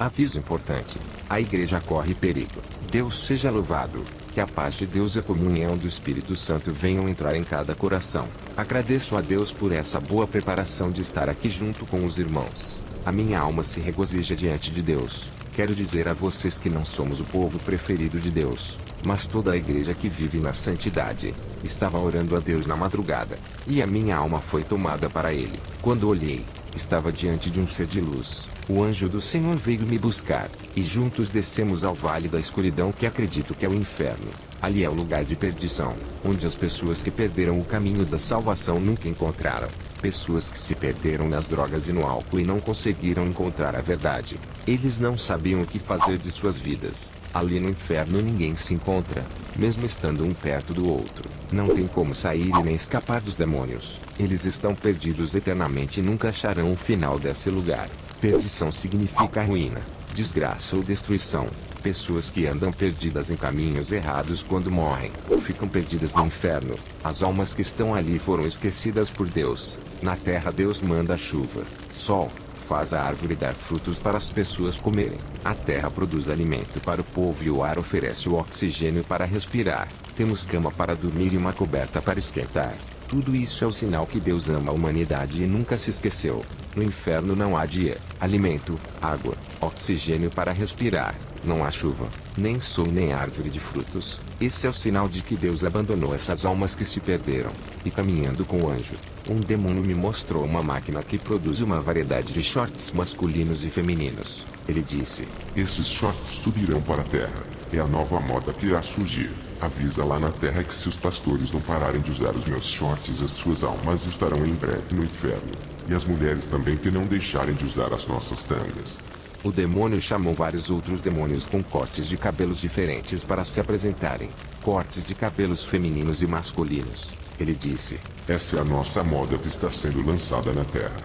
Aviso importante. A igreja corre perigo. Deus seja louvado. Que a paz de Deus e a comunhão do Espírito Santo venham entrar em cada coração. Agradeço a Deus por essa boa preparação de estar aqui junto com os irmãos. A minha alma se regozija diante de Deus. Quero dizer a vocês que não somos o povo preferido de Deus, mas toda a igreja que vive na santidade. Estava orando a Deus na madrugada, e a minha alma foi tomada para Ele. Quando olhei, estava diante de um ser de luz. O anjo do Senhor veio me buscar, e juntos descemos ao vale da escuridão que acredito que é o inferno. Ali é o lugar de perdição, onde as pessoas que perderam o caminho da salvação nunca encontraram. Pessoas que se perderam nas drogas e no álcool e não conseguiram encontrar a verdade. Eles não sabiam o que fazer de suas vidas. Ali no inferno ninguém se encontra, mesmo estando um perto do outro. Não tem como sair e nem escapar dos demônios. Eles estão perdidos eternamente e nunca acharão o final desse lugar. Perdição significa ruína, desgraça ou destruição. Pessoas que andam perdidas em caminhos errados quando morrem, ficam perdidas no inferno. As almas que estão ali foram esquecidas por Deus. Na terra Deus manda chuva, sol, faz a árvore dar frutos para as pessoas comerem. A terra produz alimento para o povo e o ar oferece o oxigênio para respirar. Temos cama para dormir e uma coberta para esquentar. Tudo isso é o sinal que Deus ama a humanidade e nunca se esqueceu. No inferno não há dia, alimento, água, oxigênio para respirar. Não há chuva, nem sol nem árvore de frutos. Esse é o sinal de que Deus abandonou essas almas que se perderam. E caminhando com o anjo, um demônio me mostrou uma máquina que produz uma variedade de shorts masculinos e femininos. Ele disse: esses shorts subirão para a terra. É a nova moda que irá surgir. Avisa lá na terra que se os pastores não pararem de usar os meus shorts, as suas almas estarão em breve no inferno. E as mulheres também que não deixarem de usar as nossas tangas. O demônio chamou vários outros demônios com cortes de cabelos diferentes para se apresentarem. Cortes de cabelos femininos e masculinos. Ele disse: essa é a nossa moda que está sendo lançada na terra.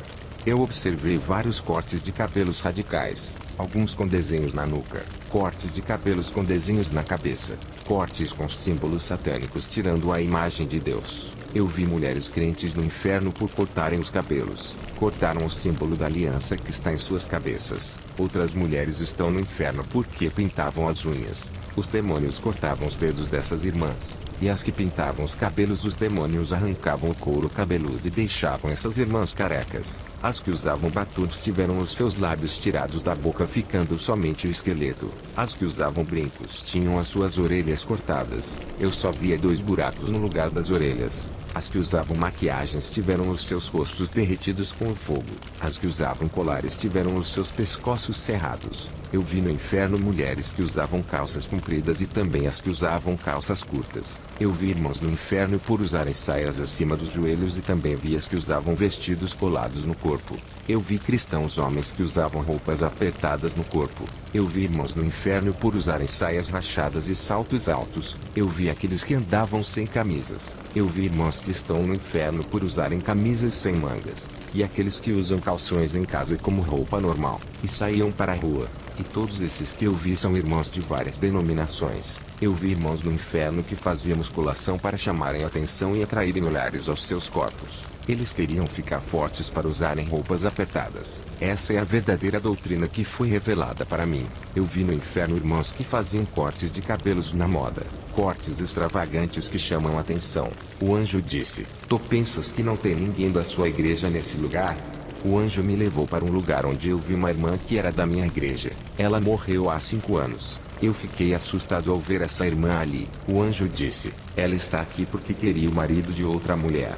Eu observei vários cortes de cabelos radicais, alguns com desenhos na nuca, cortes de cabelos com desenhos na cabeça, cortes com símbolos satânicos tirando a imagem de Deus. Eu vi mulheres crentes no inferno por cortarem os cabelos. Cortaram o símbolo da aliança que está em suas cabeças. Outras mulheres estão no inferno porque pintavam as unhas. Os demônios cortavam os dedos dessas irmãs. E as que pintavam os cabelos, os demônios arrancavam o couro cabeludo e deixavam essas irmãs carecas. As que usavam batuques tiveram os seus lábios tirados da boca, ficando somente o esqueleto. As que usavam brincos tinham as suas orelhas cortadas. Eu só via 2 buracos no lugar das orelhas. As que usavam maquiagens tiveram os seus rostos derretidos com o fogo. As que usavam colares tiveram os seus pescoços cerrados. Eu vi no inferno mulheres que usavam calças compridas e também as que usavam calças curtas. Eu vi irmãos no inferno por usarem saias acima dos joelhos e também vi as que usavam vestidos colados no corpo. Eu vi cristãos homens que usavam roupas apertadas no corpo. Eu vi irmãos no inferno por usarem saias rachadas e saltos altos. Eu vi aqueles que andavam sem camisas. Eu vi irmãos que estão no inferno por usarem camisas sem mangas. E aqueles que usam calções em casa como roupa normal, e saíam para a rua. E todos esses que eu vi são irmãos de várias denominações. Eu vi irmãos no inferno que faziam musculação para chamarem atenção e atraírem olhares aos seus corpos. Eles queriam ficar fortes para usarem roupas apertadas. Essa é a verdadeira doutrina que foi revelada para mim. Eu vi no inferno irmãos que faziam cortes de cabelos na moda. Cortes extravagantes que chamam atenção. O anjo disse: tu pensas que não tem ninguém da sua igreja nesse lugar? O anjo me levou para um lugar onde eu vi uma irmã que era da minha igreja. Ela morreu há 5 anos. Eu fiquei assustado ao ver essa irmã ali. O anjo disse: ela está aqui porque queria o marido de outra mulher.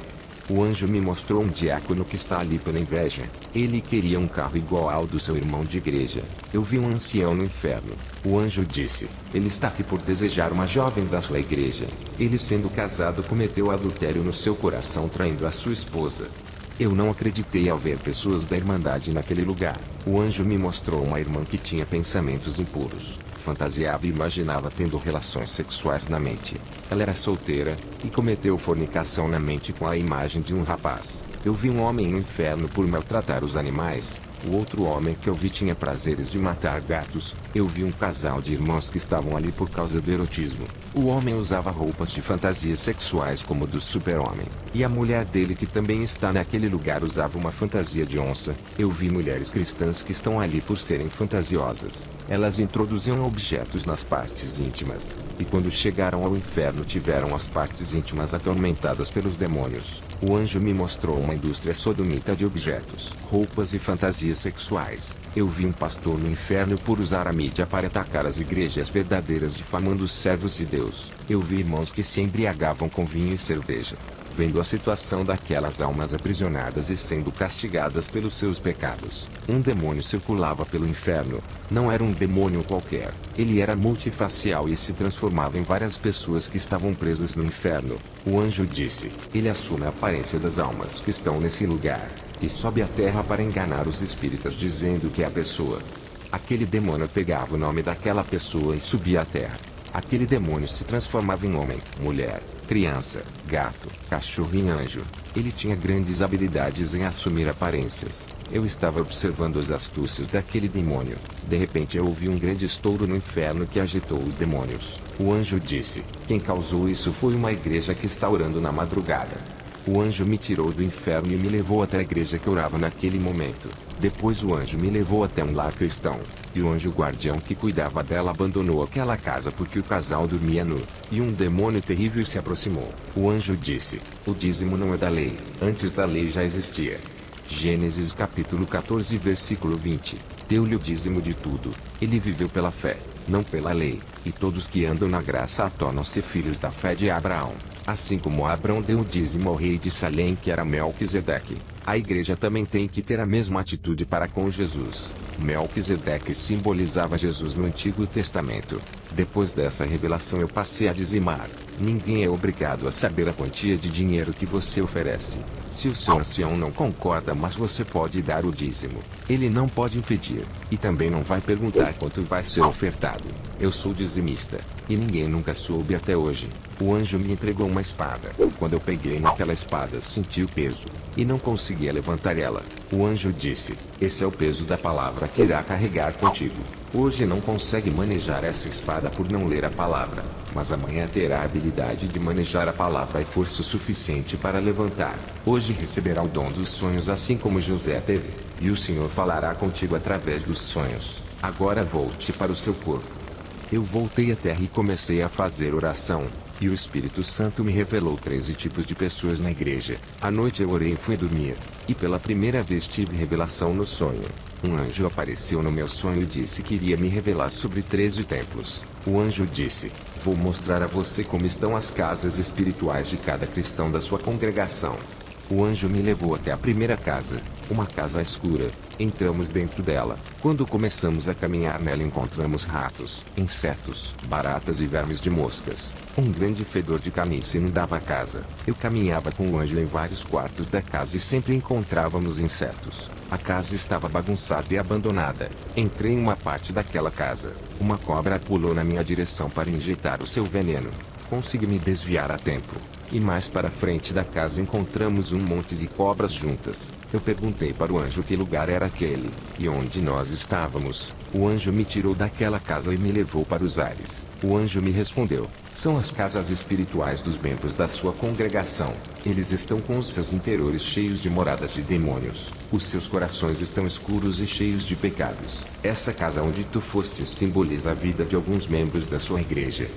O anjo me mostrou um diácono que está ali pela inveja. Ele queria um carro igual ao do seu irmão de igreja. Eu vi um ancião no inferno. O anjo disse: ele está aqui por desejar uma jovem da sua igreja. Ele, sendo casado, cometeu adultério no seu coração, traindo a sua esposa. Eu não acreditei ao ver pessoas da Irmandade naquele lugar. O anjo me mostrou uma irmã que tinha pensamentos impuros. Fantasiava e imaginava tendo relações sexuais na mente. Ela era solteira, e cometeu fornicação na mente com a imagem de um rapaz. Eu vi um homem no inferno por maltratar os animais. O outro homem que eu vi tinha prazeres de matar gatos. Eu vi um casal de irmãos que estavam ali por causa do erotismo. O homem usava roupas de fantasias sexuais como do super-homem. E a mulher dele, que também está naquele lugar, usava uma fantasia de onça. Eu vi mulheres cristãs que estão ali por serem fantasiosas. Elas introduziam objetos nas partes íntimas. E quando chegaram ao inferno tiveram as partes íntimas atormentadas pelos demônios. O anjo me mostrou uma indústria sodomita de objetos, roupas e fantasias sexuais. Eu vi um pastor no inferno por usar a mídia para atacar as igrejas verdadeiras, difamando os servos de Deus. Eu vi irmãos que se embriagavam com vinho e cerveja. Vendo a situação daquelas almas aprisionadas e sendo castigadas pelos seus pecados, um demônio circulava pelo inferno. Não era um demônio qualquer. Ele era multifacial e se transformava em várias pessoas que estavam presas no inferno. O anjo disse: ele assume a aparência das almas que estão nesse lugar, e sobe à terra para enganar os espíritas, dizendo que é a pessoa. Aquele demônio pegava o nome daquela pessoa e subia à terra. Aquele demônio se transformava em homem, mulher, criança, gato, cachorro e anjo. Ele tinha grandes habilidades em assumir aparências. Eu estava observando as astúcias daquele demônio. De repente eu ouvi um grande estouro no inferno que agitou os demônios. O anjo disse: quem causou isso foi uma igreja que está orando na madrugada. O anjo me tirou do inferno e me levou até a igreja que orava naquele momento. Depois o anjo me levou até um lar cristão. E o anjo guardião que cuidava dela abandonou aquela casa porque o casal dormia nu. E um demônio terrível se aproximou. O anjo disse: o dízimo não é da lei, antes da lei já existia. Gênesis capítulo 14 versículo 20. Deu-lhe o dízimo de tudo. Ele viveu pela fé, não pela lei. E todos que andam na graça tornam-se filhos da fé de Abraão. Assim como Abraão deu o dízimo ao rei de Salém, que era Melquisedeque, a igreja também tem que ter a mesma atitude para com Jesus. Melquisedeque simbolizava Jesus no Antigo Testamento. Depois dessa revelação eu passei a dizimar. Ninguém é obrigado a saber a quantia de dinheiro que você oferece. Se o seu ancião não concorda, mas você pode dar o dízimo. Ele não pode impedir. E também não vai perguntar quanto vai ser ofertado. Eu sou dizimista. E ninguém nunca soube até hoje. O anjo me entregou uma espada. Quando eu peguei naquela espada, senti o peso. E não conseguia levantar ela. O anjo disse: esse é o peso da palavra que irá carregar contigo. Hoje não consegue manejar essa espada por não ler a palavra. Mas amanhã terá a habilidade de manejar a palavra e força suficiente para levantar. Hoje receberá o dom dos sonhos, assim como José teve. E o Senhor falará contigo através dos sonhos. Agora volte para o seu corpo. Eu voltei à terra e comecei a fazer oração. E o Espírito Santo me revelou 13 tipos de pessoas na igreja. À noite eu orei e fui dormir. E pela primeira vez tive revelação no sonho. Um anjo apareceu no meu sonho e disse que iria me revelar sobre 13 templos. O anjo disse: vou mostrar a você como estão as casas espirituais de cada cristão da sua congregação. O anjo me levou até a primeira casa, uma casa escura. Entramos dentro dela. Quando começamos a caminhar nela, encontramos ratos, insetos, baratas e vermes de moscas. Um grande fedor de carniça inundava a casa. Eu caminhava com o anjo em vários quartos da casa e sempre encontrávamos insetos. A casa estava bagunçada e abandonada. Entrei em uma parte daquela casa. Uma cobra pulou na minha direção para injetar o seu veneno. Consegui me desviar a tempo. E mais para frente da casa encontramos um monte de cobras juntas. Eu perguntei para o anjo que lugar era aquele, e onde nós estávamos. O anjo me tirou daquela casa e me levou para os ares. O anjo me respondeu: são as casas espirituais dos membros da sua congregação. Eles estão com os seus interiores cheios de moradas de demônios. Os seus corações estão escuros e cheios de pecados. Essa casa onde tu fostes simboliza a vida de alguns membros da sua igreja.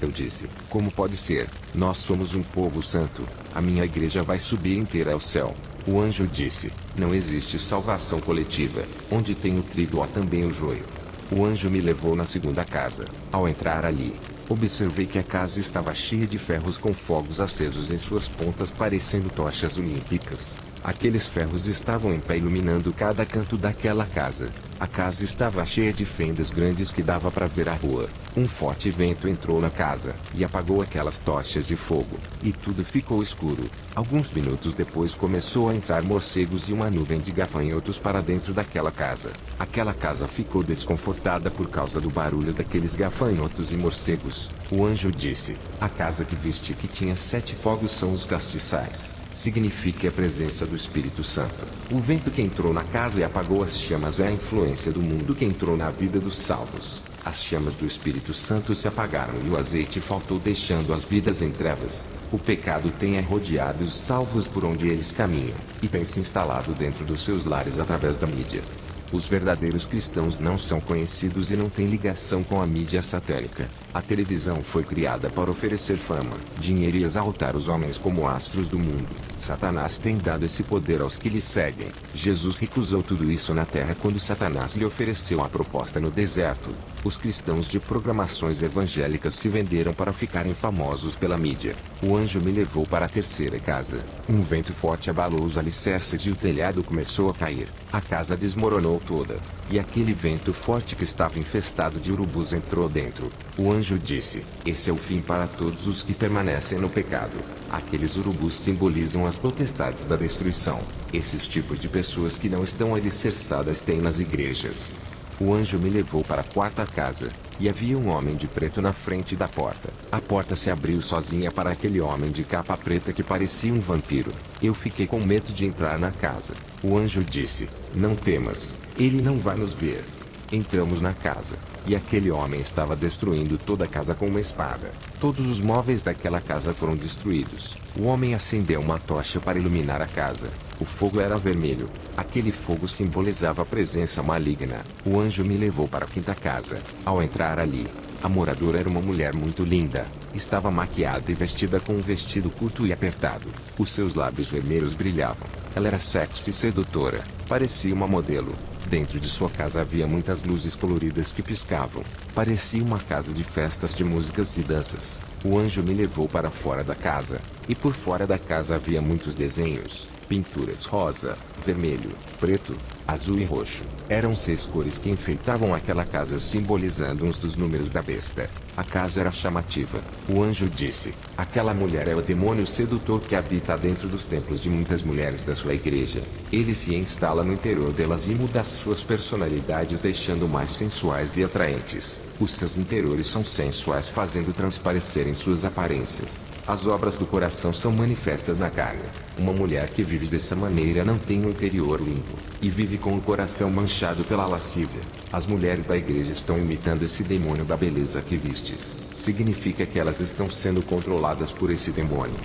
Eu disse: como pode ser? Nós somos um povo santo. A minha igreja vai subir inteira ao céu. O anjo disse: não existe salvação coletiva. Onde tem o trigo há também o joio. O anjo me levou na segunda casa. Ao entrar ali, observei que a casa estava cheia de ferros com fogos acesos em suas pontas, parecendo tochas olímpicas. Aqueles ferros estavam em pé iluminando cada canto daquela casa. A casa estava cheia de fendas grandes que dava para ver a rua. Um forte vento entrou na casa e apagou aquelas tochas de fogo, e tudo ficou escuro. Alguns minutos depois começou a entrar morcegos e uma nuvem de gafanhotos para dentro daquela casa. Aquela casa ficou desconfortada por causa do barulho daqueles gafanhotos e morcegos. O anjo disse: a casa que viste que tinha 7 fogos são os castiçais. Significa a presença do Espírito Santo. O vento que entrou na casa e apagou as chamas é a influência do mundo que entrou na vida dos salvos. As chamas do Espírito Santo se apagaram e o azeite faltou, deixando as vidas em trevas. O pecado tem rodeado os salvos por onde eles caminham, e tem se instalado dentro dos seus lares através da mídia. Os verdadeiros cristãos não são conhecidos e não têm ligação com a mídia satânica. A televisão foi criada para oferecer fama, dinheiro e exaltar os homens como astros do mundo. Satanás tem dado esse poder aos que lhe seguem. Jesus recusou tudo isso na terra quando Satanás lhe ofereceu a proposta no deserto. Os cristãos de programações evangélicas se venderam para ficarem famosos pela mídia. O anjo me levou para a terceira casa. Um vento forte abalou os alicerces e o telhado começou a cair. A casa desmoronou toda, e aquele vento forte que estava infestado de urubus entrou dentro. O anjo disse: esse é o fim para todos os que permanecem no pecado. Aqueles urubus simbolizam as potestades da destruição. Esses tipos de pessoas que não estão alicerçadas têm nas igrejas. O anjo me levou para a quarta casa, e havia um homem de preto na frente da porta. A porta se abriu sozinha para aquele homem de capa preta que parecia um vampiro. Eu fiquei com medo de entrar na casa. O anjo disse: não temas, ele não vai nos ver. Entramos na casa, e aquele homem estava destruindo toda a casa com uma espada. Todos os móveis daquela casa foram destruídos. O homem acendeu uma tocha para iluminar a casa. O fogo era vermelho. Aquele fogo simbolizava a presença maligna. O anjo me levou para a quinta casa. Ao entrar ali, a moradora era uma mulher muito linda. Estava maquiada e vestida com um vestido curto e apertado. Os seus lábios vermelhos brilhavam. Ela era sexy e sedutora. Parecia uma modelo. Dentro de sua casa havia muitas luzes coloridas que piscavam. Parecia uma casa de festas de músicas e danças. O anjo me levou para fora da casa. E por fora da casa havia muitos desenhos. Pinturas rosa, vermelho, preto, azul e roxo. Eram 6 cores que enfeitavam aquela casa, simbolizando uns dos números da besta. A casa era chamativa. O anjo disse: aquela mulher é o demônio sedutor que habita dentro dos templos de muitas mulheres da sua igreja. Ele se instala no interior delas e muda as suas personalidades, deixando mais sensuais e atraentes. Os seus interiores são sensuais, fazendo transparecerem suas aparências. As obras do coração são manifestas na carne. Uma mulher que vive dessa maneira não tem um interior limpo, e vive com o coração manchado pela lascívia. As mulheres da igreja estão imitando esse demônio da beleza que vistes. Significa que elas estão sendo controladas por esse demônio.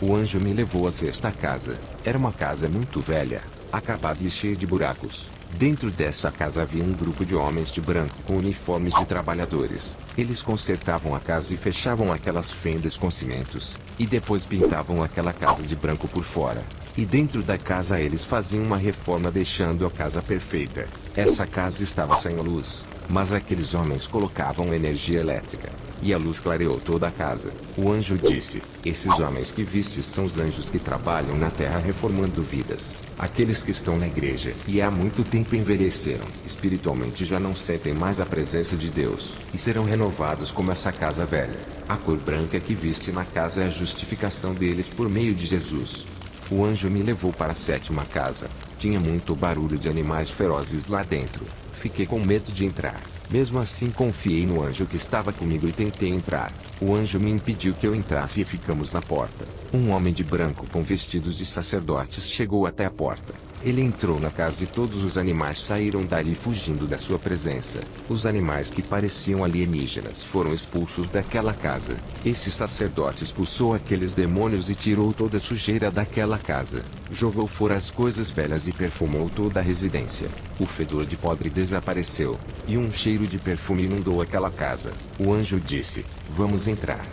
O anjo me levou à sexta casa. Era uma casa muito velha, acabada e cheia de buracos. Dentro dessa casa havia um grupo de homens de branco com uniformes de trabalhadores. Eles consertavam a casa e fechavam aquelas fendas com cimentos, e depois pintavam aquela casa de branco por fora. E dentro da casa eles faziam uma reforma, deixando a casa perfeita. Essa casa estava sem luz, mas aqueles homens colocavam energia elétrica, e a luz clareou toda a casa. O anjo disse: esses homens que vistes são os anjos que trabalham na terra reformando vidas. Aqueles que estão na igreja e há muito tempo envelheceram, espiritualmente já não sentem mais a presença de Deus, e serão renovados como essa casa velha. A cor branca que viste na casa é a justificação deles por meio de Jesus. O anjo me levou para a sétima casa. Tinha muito barulho de animais ferozes lá dentro. Fiquei com medo de entrar. Mesmo assim confiei no anjo que estava comigo e tentei entrar. O anjo me impediu que eu entrasse e ficamos na porta. Um homem de branco com vestidos de sacerdotes chegou até a porta. Ele entrou na casa e todos os animais saíram dali fugindo da sua presença. Os animais que pareciam alienígenas foram expulsos daquela casa. Esse sacerdote expulsou aqueles demônios e tirou toda a sujeira daquela casa. Jogou fora as coisas velhas e perfumou toda a residência. O fedor de podre desapareceu, e um cheiro de perfume inundou aquela casa. O anjo disse: vamos entrar.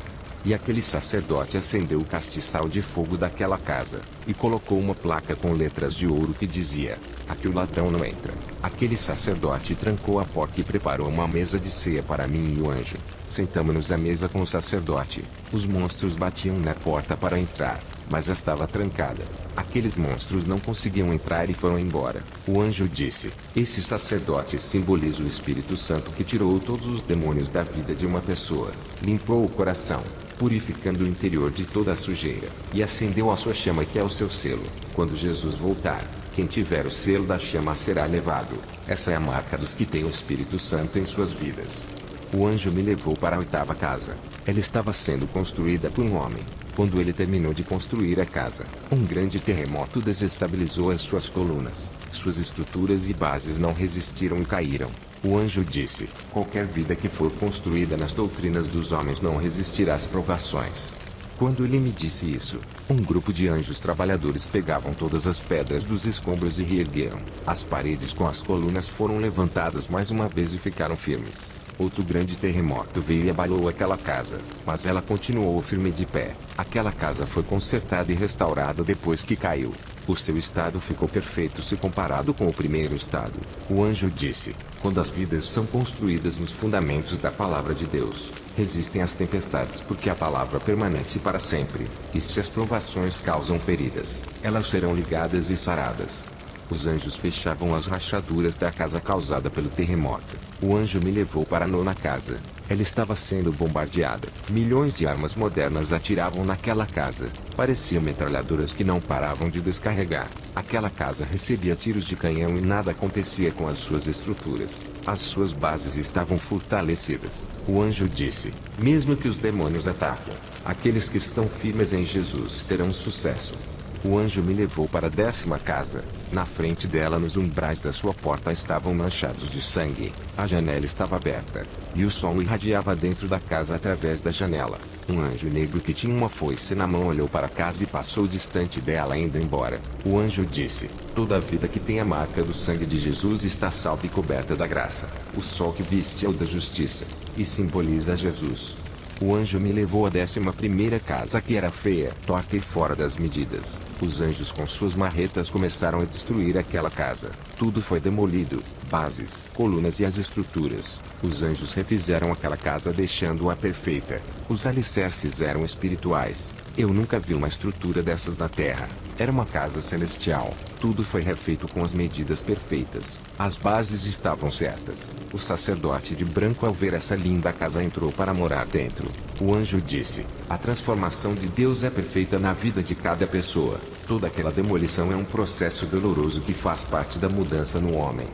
E aquele sacerdote acendeu o castiçal de fogo daquela casa, e colocou uma placa com letras de ouro que dizia: aqui o ladrão não entra. Aquele sacerdote trancou a porta e preparou uma mesa de ceia para mim e o anjo. Sentamos-nos à mesa com o sacerdote. Os monstros batiam na porta para entrar, mas estava trancada. Aqueles monstros não conseguiam entrar e foram embora. O anjo disse: esse sacerdote simboliza o Espírito Santo que tirou todos os demônios da vida de uma pessoa, limpou o coração, purificando o interior de toda a sujeira, e acendeu a sua chama, que é o seu selo. Quando Jesus voltar, quem tiver o selo da chama será levado. Essa é a marca dos que têm o Espírito Santo em suas vidas. O anjo me levou para a oitava casa. Ela estava sendo construída por um homem. Quando ele terminou de construir a casa, um grande terremoto desestabilizou as suas colunas. Suas estruturas e bases não resistiram e caíram. O anjo disse: qualquer vida que for construída nas doutrinas dos homens não resistirá às provações. Quando ele me disse isso, um grupo de anjos trabalhadores pegavam todas as pedras dos escombros e reergueram. As paredes com as colunas foram levantadas mais uma vez e ficaram firmes. Outro grande terremoto veio e abalou aquela casa, mas ela continuou firme de pé. Aquela casa foi consertada e restaurada depois que caiu. O seu estado ficou perfeito se comparado com o primeiro estado. O anjo disse: quando as vidas são construídas nos fundamentos da palavra de Deus, resistem às tempestades porque a palavra permanece para sempre. E se as provações causam feridas, elas serão ligadas e saradas. Os anjos fechavam as rachaduras da casa causada pelo terremoto. O anjo me levou para a nona casa. Ela estava sendo bombardeada. Milhões de armas modernas atiravam naquela casa. Pareciam metralhadoras que não paravam de descarregar. Aquela casa recebia tiros de canhão e nada acontecia com as suas estruturas. As suas bases estavam fortalecidas. O anjo disse: mesmo que os demônios ataquem, aqueles que estão firmes em Jesus terão sucesso. O anjo me levou para a 10ª casa. Na frente dela, nos umbrais da sua porta estavam manchados de sangue. A janela estava aberta, e o sol irradiava dentro da casa através da janela. Um anjo negro que tinha uma foice na mão olhou para a casa e passou distante dela indo embora. O anjo disse: toda a vida que tem a marca do sangue de Jesus está salva e coberta da graça. O sol que viste é o da justiça, e simboliza Jesus. O anjo me levou à 11ª casa, que era feia, torta e fora das medidas. Os anjos com suas marretas começaram a destruir aquela casa. Tudo foi demolido: bases, colunas e as estruturas. Os anjos refizeram aquela casa deixando-a perfeita. Os alicerces eram espirituais. Eu nunca vi uma estrutura dessas na terra. Era uma casa celestial. Tudo foi refeito com as medidas perfeitas. As bases estavam certas. O sacerdote de branco, ao ver essa linda casa, entrou para morar dentro. O anjo disse: a transformação de Deus é perfeita na vida de cada pessoa. Toda aquela demolição é um processo doloroso que faz parte da mudança no homem.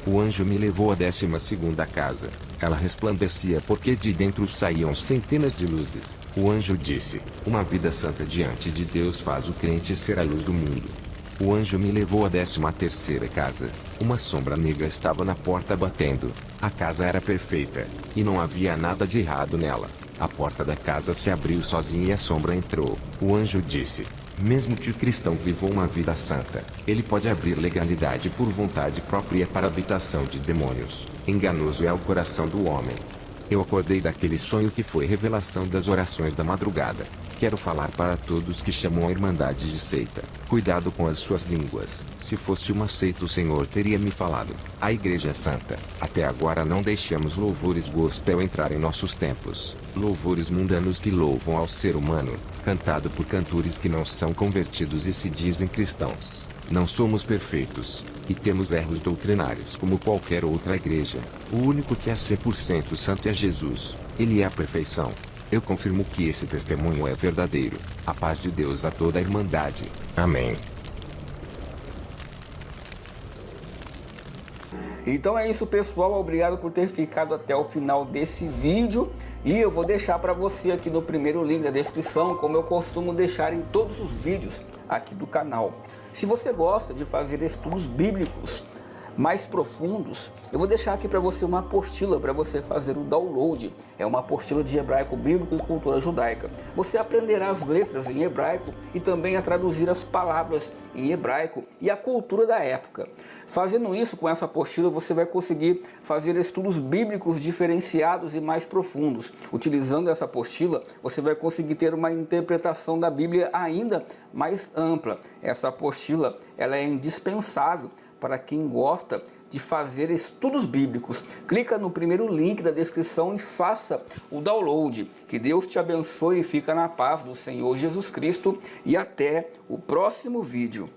O anjo me levou à 12ª casa. Ela resplandecia porque de dentro saíam centenas de luzes. O anjo disse: uma vida santa diante de Deus faz o crente ser a luz do mundo. O anjo me levou à 13ª casa. Uma sombra negra estava na porta batendo. A casa era perfeita, e não havia nada de errado nela. A porta da casa se abriu sozinha e a sombra entrou. O anjo disse: mesmo que o cristão viva uma vida santa, ele pode abrir legalidade por vontade própria para a habitação de demônios. Enganoso é o coração do homem. Eu acordei daquele sonho que foi revelação das orações da madrugada. Quero falar para todos que chamam a Irmandade de seita: cuidado com as suas línguas. Se fosse uma seita, o Senhor teria me falado: a Igreja é santa. Até agora não deixamos louvores gospel entrar em nossos tempos. Louvores mundanos que louvam ao ser humano, cantado por cantores que não são convertidos e se dizem cristãos. Não somos perfeitos, e temos erros doutrinários como qualquer outra igreja. O único que é 100% santo é Jesus. Ele é a perfeição. Eu confirmo que esse testemunho é verdadeiro. A paz de Deus a toda a Irmandade. Amém. Então é isso, pessoal. Obrigado por ter ficado até o final desse vídeo. E eu vou deixar para você aqui no primeiro link da descrição, como eu costumo deixar em todos os vídeos aqui do canal. Se você gosta de fazer estudos bíblicos mais profundos, eu vou deixar aqui para você uma apostila para você fazer o download. É uma apostila de hebraico bíblico e cultura judaica. Você aprenderá as letras em hebraico e também a traduzir as palavras em hebraico e a cultura da época. Fazendo isso, com essa apostila, você vai conseguir fazer estudos bíblicos diferenciados e mais profundos. Utilizando essa apostila, você vai conseguir ter uma interpretação da Bíblia ainda mais ampla. Essa apostila, ela é indispensável para quem gosta de fazer estudos bíblicos. Clica no primeiro link da descrição e faça o download. Que Deus te abençoe e fica na paz do Senhor Jesus Cristo. E até o próximo vídeo.